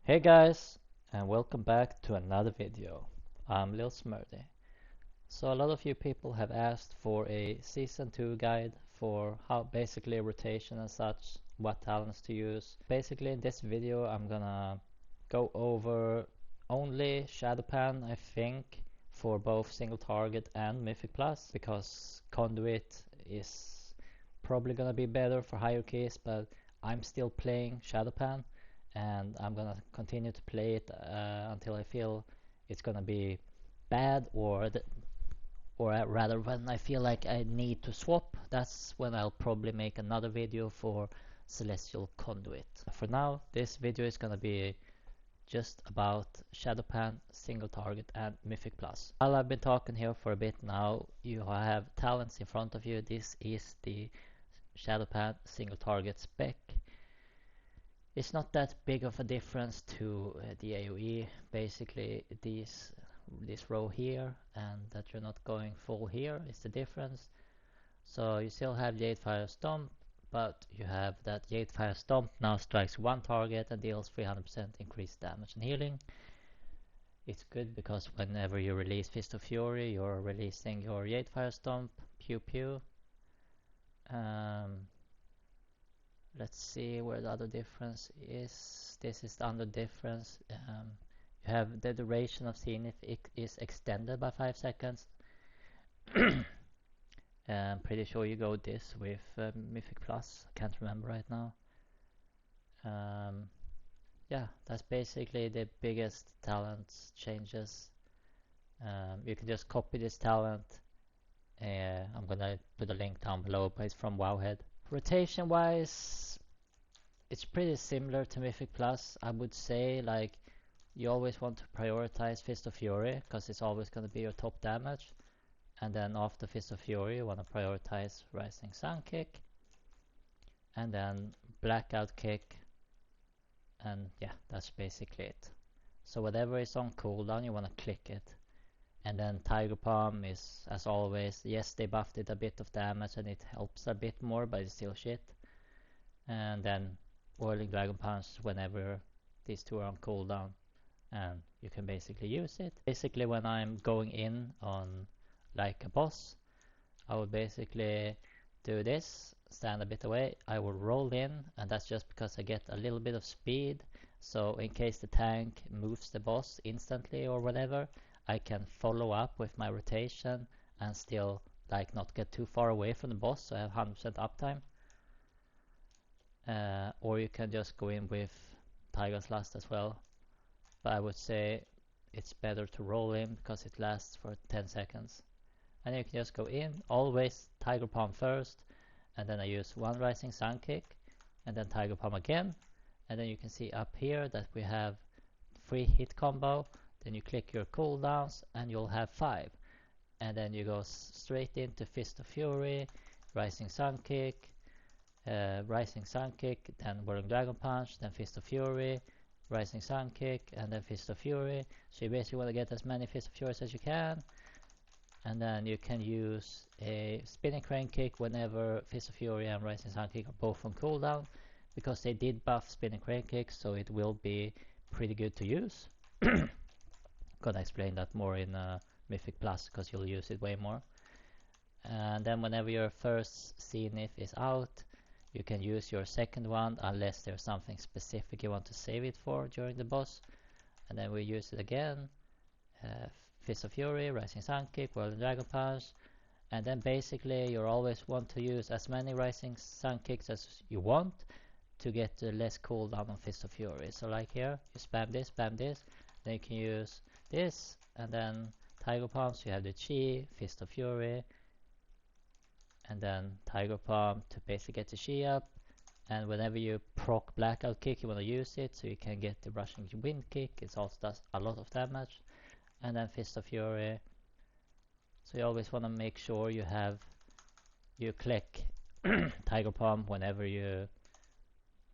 Hey guys, and welcome back to another video. I'm Lil Smurdy. So a lot of you people have asked for a season 2 guide for how basically rotation and such, what talents to use. Basically in this video I'm gonna go over only Shadowpan I think for both single target and Mythic Plus because Conduit is probably gonna be better for higher keys, but I'm still playing Shadowpan and I'm gonna continue to play it until I feel it's gonna be bad, or rather when I feel like I need to swap. That's when I'll probably make another video for Celestial Conduit. For now, this video is gonna be just about Shadowpan, Single Target and Mythic Plus. While I've been talking here for a bit now, you have talents in front of you. This is the Shadowpan Single Target spec. It's not that big of a difference to the AoE. Basically, this row here and that you're not going full here is the difference. So you still have Jadefire Stomp, but you have that Jadefire Stomp now strikes one target and deals 300% increased damage and healing. It's good because whenever you release Fist of Fury, you're releasing your Jadefire Stomp, pew pew. Um, Let's see where the other difference is. This is the other difference. You have the duration of Zenith is extended by 5 seconds. I'm pretty sure you go this with Mythic Plus. I can't remember right now. Yeah, that's basically the biggest talent changes. You can just copy this talent. I'm gonna put a link down below, but it's from Wowhead. Rotation wise, it's pretty similar to Mythic Plus. I would say like you always want to prioritize Fist of Fury because it's always going to be your top damage, and then after Fist of Fury you want to prioritize Rising Sun Kick and then Blackout Kick, and yeah, that's basically it. So whatever is on cooldown you want to click it. And then Tiger Palm is, as always, yes, they buffed it a bit of damage and it helps a bit more, but it's still shit. And then Whirling Dragon Punch whenever these two are on cooldown, and you can basically use it. Basically when I'm going in on like a boss, I would basically do this, stand a bit away, I will roll in, and that's just because I get a little bit of speed, so in case the tank moves the boss instantly or whatever, I can follow up with my rotation and still like not get too far away from the boss, so I have 100% uptime. Or you can just go in with Tiger's Lust as well, but I would say it's better to roll in because it lasts for 10 seconds. And you can just go in, always Tiger Palm first, and then I use one Rising Sun Kick, and then Tiger Palm again, and then you can see up here that we have 3 hit combo. Then you click your cooldowns and you'll have 5, and then you go straight into Fist of Fury, Rising Sun Kick, Rising Sun Kick, then Whirling Dragon Punch, then Fist of Fury, Rising Sun Kick, and then Fist of Fury. So you basically want to get as many Fist of Furies as you can, and then you can use a Spinning Crane Kick whenever Fist of Fury and Rising Sun Kick are both on cooldown, because they did buff Spinning Crane Kick, so it will be pretty good to use. Gonna explain that more in Mythic Plus because you'll use it way more. And then whenever your first Zenith is out, you can use your second one unless there's something specific you want to save it for during the boss. And then we use it again. Fist of Fury, Rising Sun Kick, Whirling Dragon Punch. And then basically you always want to use as many Rising Sun Kicks as you want to get less cooldown on Fist of Fury. So like here, you spam this, then you can use this, and then Tiger Palm, so you have the Chi, Fist of Fury, and then Tiger Palm to basically get the Chi up. And whenever you proc Blackout Kick you want to use it so you can get the Rushing Wind Kick, it also does a lot of damage. And then Fist of Fury, so you always want to make sure you click Tiger Palm whenever you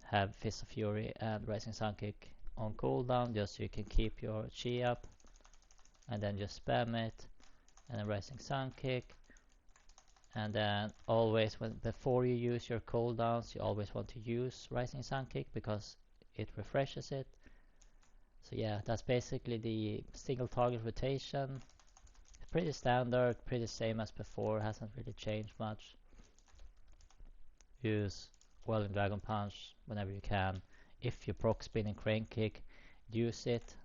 have Fist of Fury and Rising Sun Kick on cooldown, just so you can keep your Chi up, and then just spam it, and then Rising Sun Kick. And then always before you use your cooldowns, you always want to use Rising Sun Kick because it refreshes it. So yeah, that's basically the single target rotation. Pretty standard, pretty same as before, hasn't really changed much. Use Whirling Dragon Punch whenever you can. If you proc Spinning Crane Kick, use it,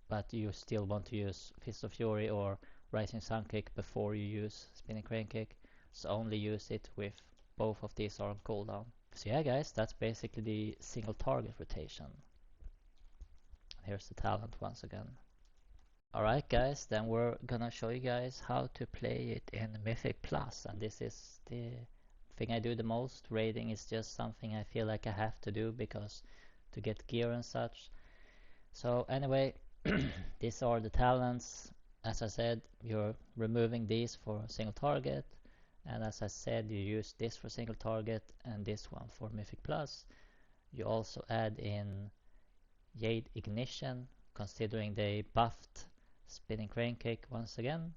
but you still want to use Fist of Fury or Rising Sun Kick before you use Spinning Crane Kick. So only use it with both of these are on cooldown. So yeah guys, that's basically the single target rotation. Here's the talent once again. Alright guys, then we're gonna show you guys how to play it in Mythic Plus, and this is the thing I do the most. Raiding is just something I feel like I have to do because to get gear and such. So anyway, these are the talents. As I said, you're removing these for single target, and as I said, you use this for single target and this one for Mythic Plus. You also add in Jade Ignition, considering they buffed Spinning Crane Kick once again.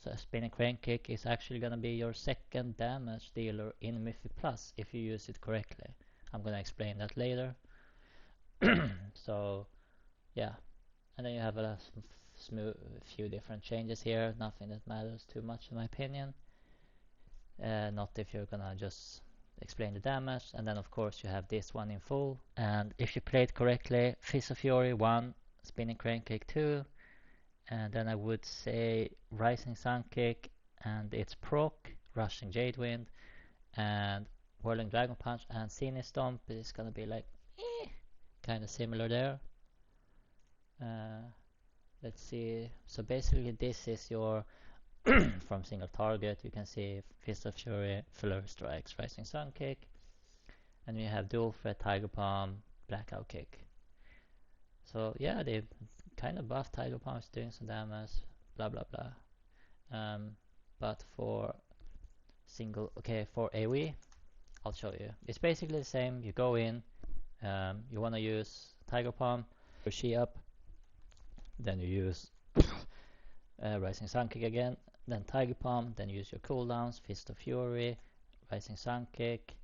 So Spinning Crane Kick is actually gonna be your second damage dealer in Mythic Plus if you use it correctly. I'm gonna explain that later. So yeah, and then you have a few different changes here, nothing that matters too much in my opinion. Not if you're gonna just explain the damage. And then of course you have this one in full, and if you play it correctly, Fist of Fury 1, Spinning Crane Kick 2, and then I would say Rising Sun Kick and its proc, Rushing Jade Wind, and Whirling Dragon Punch and Scenic Stomp is gonna be like kind of similar there. Let's see, so basically this is your from single target. You can see Fist of Fury, Flurry Strikes, Rising Sun Kick, and you have Dual Threat, Tiger Palm, Blackout Kick. So yeah, they kind of buffed Tiger Palms doing some damage, blah blah blah. But for for AoE, I'll show you. It's basically the same. You go in, you want to use Tiger Palm, your She up, then you use Rising Sun Kick again, then Tiger Palm, then use your cooldowns, Fist of Fury, Rising Sun Kick,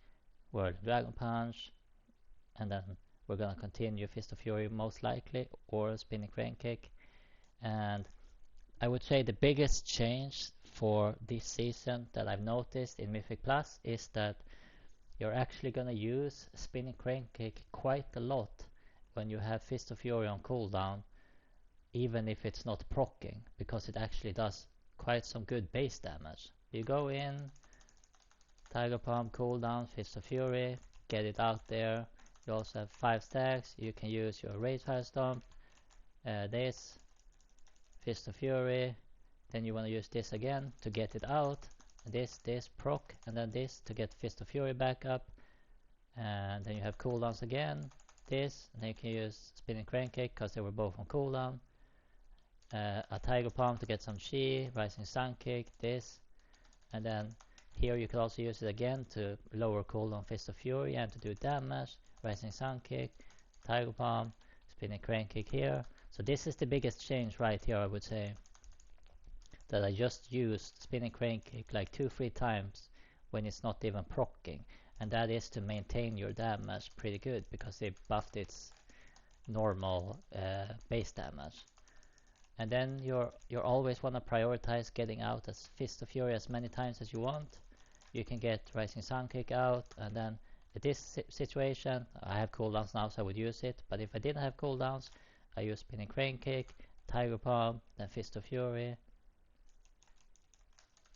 Whirling Dragon Punch, and then we're gonna continue Fist of Fury most likely, or Spinning Crane Kick. And I would say the biggest change for this season that I've noticed in Mythic Plus is that you're actually gonna use Spinning Crane Kick quite a lot when you have Fist of Fury on cooldown, even if it's not proccing, because it actually does quite some good base damage. You go in, Tiger Palm, cooldown, Fist of Fury, get it out there. You also have 5 stacks. You can use your Rage Fire Stomp, this, Fist of Fury, then you want to use this again to get it out, this proc, and then this to get Fist of Fury back up, and then you have cooldowns again, this, and then you can use Spinning Crane Kick because they were both on cooldown, a Tiger Palm to get some chi, Rising Sun Kick, this, and then here you could also use it again to lower cooldown Fist of Fury and to do damage, Rising Sun Kick, Tiger Palm, Spinning Crane Kick here. So this is the biggest change right here, I would say, that I just used Spinning Crane Kick like 2-3 times when it's not even proccing, and that is to maintain your damage pretty good because they buffed its normal base damage. And then you always want to prioritize getting out as Fist of Fury as many times as you want. You can get Rising Sun Kick out, and then in this situation I have cooldowns now, so I would use it, but if I didn't have cooldowns, I use Spinning Crane Kick, Tiger Palm, then Fist of Fury,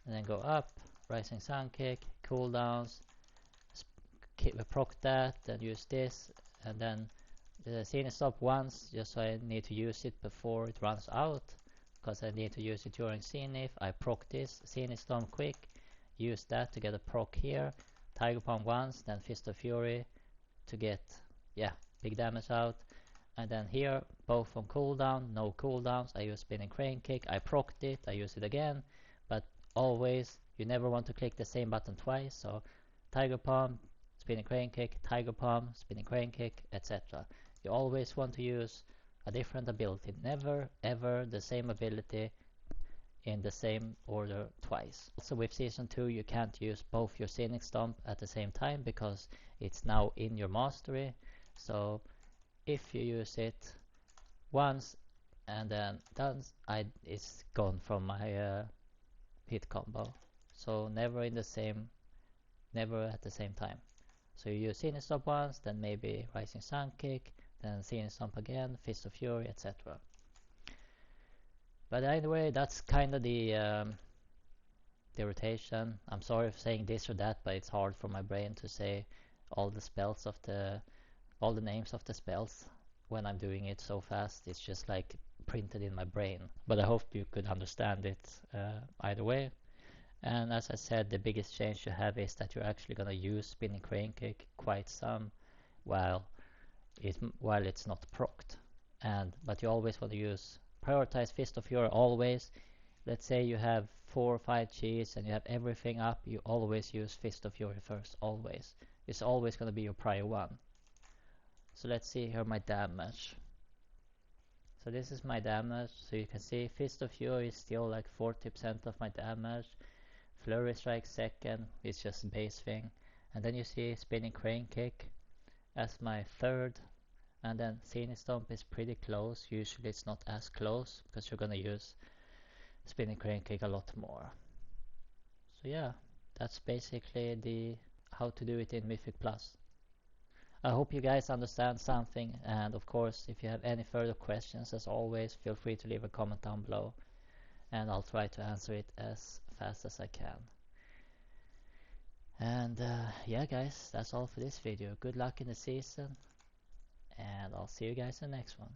and then go up, Rising Sun Kick, cooldowns, proc that, then use this, and then the Scenic Stop once, just so I need to use it before it runs out, because I need to use it during Scenic. I proc this, Scenic Storm quick, use that to get a proc here, Tiger Palm once, then Fist of Fury to get, yeah, big damage out. And then here, both on cooldown, no cooldowns, I use Spinning Crane Kick, I procced it, I use it again, but always, you never want to click the same button twice, so Tiger Palm, Spinning Crane Kick, Tiger Palm, Spinning Crane Kick, etc. You always want to use a different ability, never ever the same ability in the same order twice. Also with Season 2 you can't use both your Scenic Stomp at the same time because it's now in your mastery, so if you use it once, and then it's gone from my hit combo. So never at the same time. So you use Scenic Stomp once, then maybe Rising Sun Kick, then Scenic Stomp again, Fist of Fury, etc. But anyway, that's kind of the rotation. I'm sorry for saying this or that, but it's hard for my brain to say all the names of the spells when I'm doing it so fast. It's just like printed in my brain. But I hope you could understand it either way. And as I said, the biggest change you have is that you're actually gonna use Spinning Crane Kick quite some while it's not procced. But you always want to prioritize Fist of Fury always. Let's say you have 4 or 5 cheese and you have everything up, you always use Fist of Fury first, always. It's always gonna be your prior one. So let's see here my damage. So this is my damage. So you can see Fist of Fury is still like 40% of my damage. Flurry Strike second is just base thing. And then you see Spinning Crane Kick as my third. And then Scenic Stomp is pretty close. Usually it's not as close because you're gonna use Spinning Crane Kick a lot more. So yeah, that's basically the how to do it in Mythic Plus. I hope you guys understand something, and of course if you have any further questions, as always, feel free to leave a comment down below and I'll try to answer it as fast as I can. And yeah guys, that's all for this video. Good luck in the season and I'll see you guys in the next one.